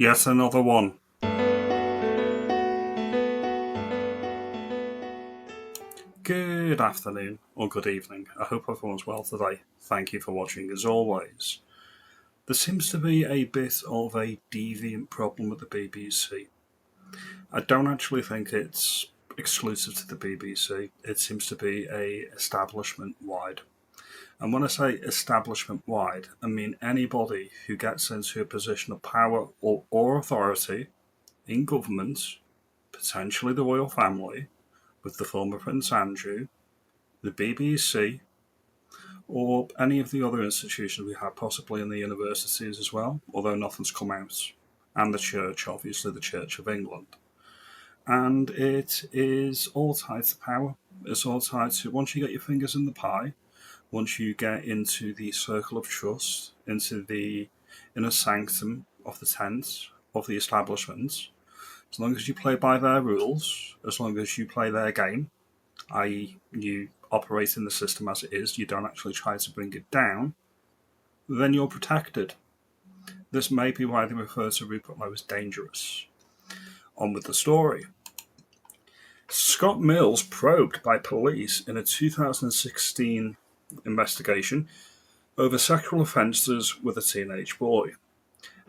Yet another one. Good afternoon or good evening. I hope everyone's well today. Thank you for watching as always. There seems to be a bit of a deviant problem with the BBC. I don't actually think it's exclusive to the BBC. It seems to be a establishment-wide. And when I say establishment-wide, I mean anybody who gets into a position of power or authority in government, potentially the royal family, with the former Prince Andrew, the BBC, or any of the other institutions we have, possibly in the universities as well, although nothing's come out, and the church, obviously the Church of England. And it is all tied to power. It's all tied to, once you get your fingers in the pie, once you get into the circle of trust, into the inner sanctum of the tent, of the establishment, as long as you play by their rules, as long as you play their game, i.e., you operate in the system as it is, you don't actually try to bring it down, then you're protected. This may be why they refer to Rupert Lowe as dangerous. On with the story. Scott Mills probed by police in a 2016 investigation over sexual offences with a teenage boy.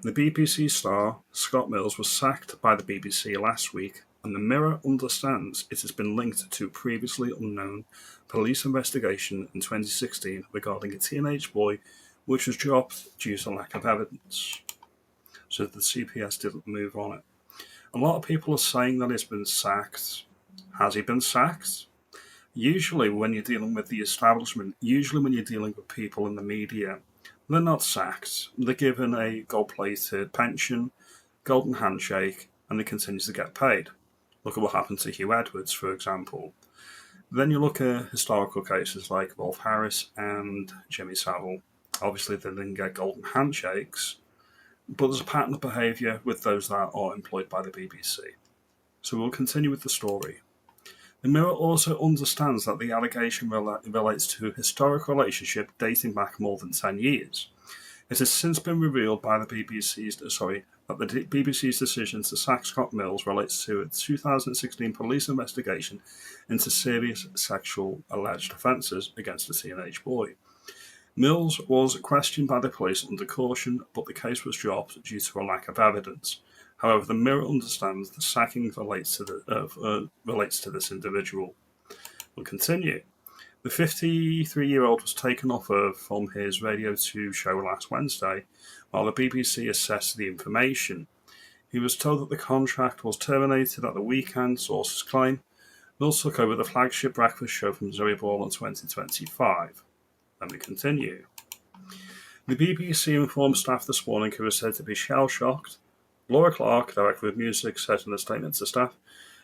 The BBC star Scott Mills was sacked by the BBC last week, and the Mirror understands it has been linked to a previously unknown police investigation in 2016 regarding a teenage boy, which was dropped due to lack of evidence. So the CPS didn't move on it. A lot of people are saying that he's been sacked. Has he been sacked? Usually when you're dealing with the establishment, usually when you're dealing with people in the media, they're not sacked. They're given a gold-plated pension, golden handshake, and they continue to get paid. Look at what happened to Hugh Edwards, for example. Then you look at historical cases like Rolf Harris and Jimmy Savile. Obviously, they didn't get golden handshakes, but there's a pattern of behaviour with those that are employed by the BBC. So we'll continue with the story. The Mirror also understands that the allegation relates to a historic relationship dating back more than 10 years. It has since been revealed by the that the BBC's decision to sack Scott Mills relates to a 2016 police investigation into serious sexual alleged offences against a teenage boy. Mills was questioned by the police under caution, but the case was dropped due to a lack of evidence. However, the Mirror understands the sacking relates to this individual. We'll continue. The 53-year-old was taken off from his Radio 2 show last Wednesday, while the BBC assessed the information. He was told that the contract was terminated at the weekend, sources claim. Mills took over the flagship breakfast show from Zoe Ball in 2025. Let me continue. The BBC informed staff this morning who were said to be shell-shocked. Laura Clark, Director of Music, said in a statement to staff,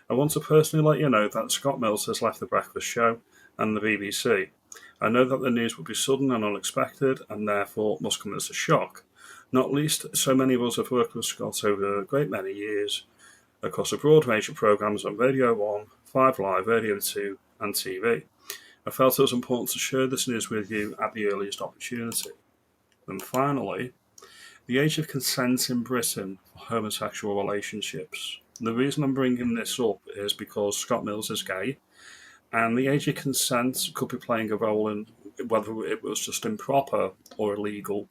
"I want to personally let you know that Scott Mills has left the breakfast show and the BBC. I know that the news will be sudden and unexpected and therefore must come as a shock. Not least, so many of us have worked with Scott over a great many years across a broad range of programmes on Radio 1, 5 Live, Radio 2 and TV. I felt it was important to share this news with you at the earliest opportunity." And finally, the age of consent in Britain for homosexual relationships. The reason I'm bringing this up is because Scott Mills is gay, and the age of consent could be playing a role in whether it was just improper or illegal.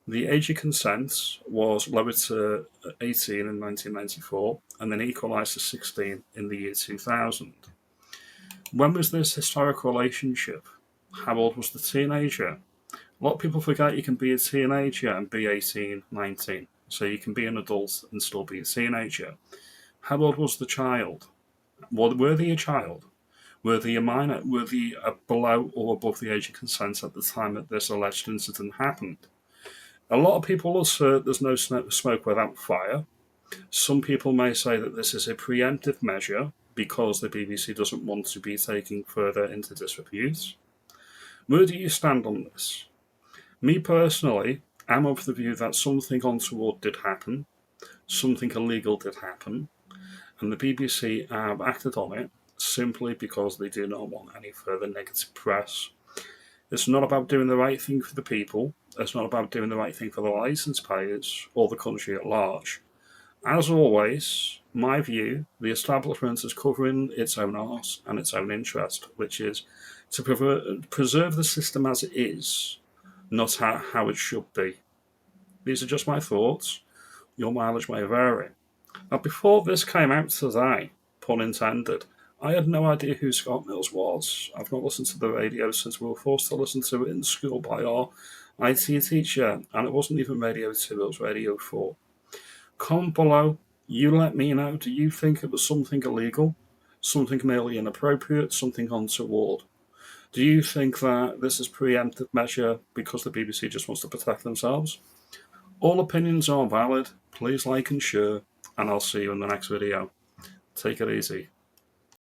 The age of consent was lowered to 18 in 1994 and then equalised to 16 in the year 2000. When was this historic relationship? How old was the teenager? A lot of people forget you can be a teenager and be 18, 19. So you can be an adult and still be a teenager. How old was the child? Were they a child? Were they a minor? Were they below or above the age of consent at the time that this alleged incident happened? A lot of people assert there's no smoke without fire. Some people may say that this is a preemptive measure because the BBC doesn't want to be taking further into disrepute. Where do you stand on this? Me personally, I'm of the view that something untoward did happen, something illegal did happen, and the BBC have acted on it simply because they do not want any further negative press. It's not about doing the right thing for the people, it's not about doing the right thing for the licence payers or the country at large. As always, my view, the establishment is covering its own arse and its own interest, which is to preserve the system as it is, not how it should be. These are just my thoughts. Your mileage may vary. Now, before this came out today, pun intended, I had no idea who Scott Mills was. I've not listened to the radio since we were forced to listen to it in school by our IT teacher, and it wasn't even Radio 2, it was Radio 4. Comment below, you let me know, do you think it was something illegal? Something merely inappropriate? Something untoward? Do you think that this is preemptive measure because the BBC just wants to protect themselves? All opinions are valid. Please like and share, and I'll see you in the next video. Take it easy.